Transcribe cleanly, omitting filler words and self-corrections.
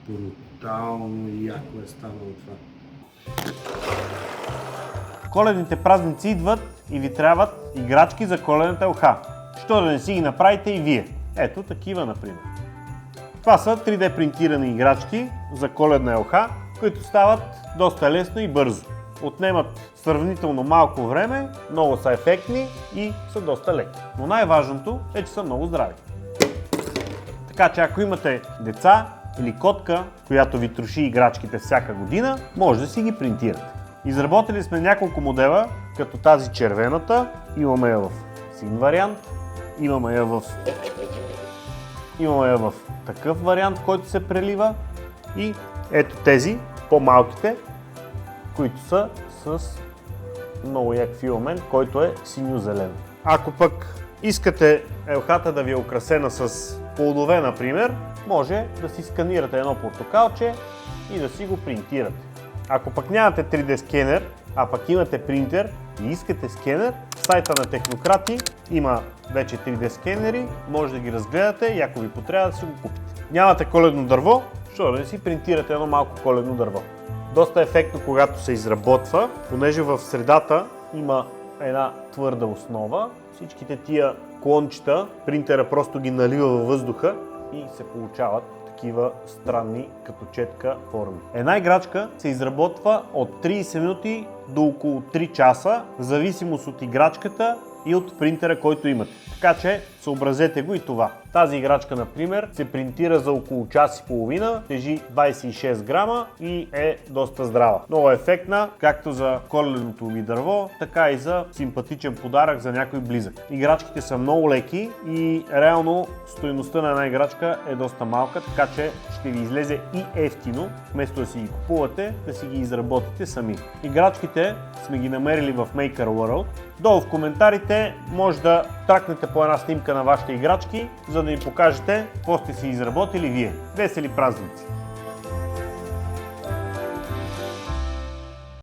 Брутално и яко е станало това. Коледните празници идват и ви трябват играчки за коледната елха. Що да не си ги направите и вие? Ето такива, например. Това са 3D принтирани играчки за коледна елха, които стават доста лесно и бързо. Отнемат сравнително малко време, много са ефектни и са доста леки. Но най-важното е, че са много здрави. Така че ако имате деца или котка, която ви троши играчките всяка година, може да си ги принтирате. Изработили сме няколко модела, като тази червената, имаме я в син вариант, имаме я в такъв вариант, който се прелива и ето тези, по-малките, които са с много як филамент, който е синьо-зелен. Ако пък искате елхата да ви е украсена с плодове, например, може да си сканирате едно портокалче и да си го принтирате. Ако пък нямате 3D скенер, а пък имате принтер и искате скенер, в сайта на Технократи има вече 3D скенери, може да ги разгледате и ако ви потрябва да си го купите. Нямате коледно дърво, що да не си принтирате едно малко коледно дърво. Доста ефектно, когато се изработва, понеже в средата има една твърда основа. Всичките тия клончета, принтера просто ги налива във въздуха и се получават такива странни като четка форми. Една играчка се изработва от 30 минути до около 3 часа, в зависимост от играчката и от принтера, който имате. Така че съобразете го и това. Тази играчка, например, се принтира за около час и половина, тежи 26 грама и е доста здрава. Много ефектна, както за коледното ви дърво, така и за симпатичен подарък за някой близък. Играчките са много леки и реално стойността на една играчка е доста малка, така че ще ви излезе и ефтино, вместо да си ги купувате, да си ги изработите сами. Играчките сме ги намерили в Maker World. Долу в коментарите може да тракнете по една снимка на вашите играчки, за да ни покажете какво сте си изработили вие. Весели празници!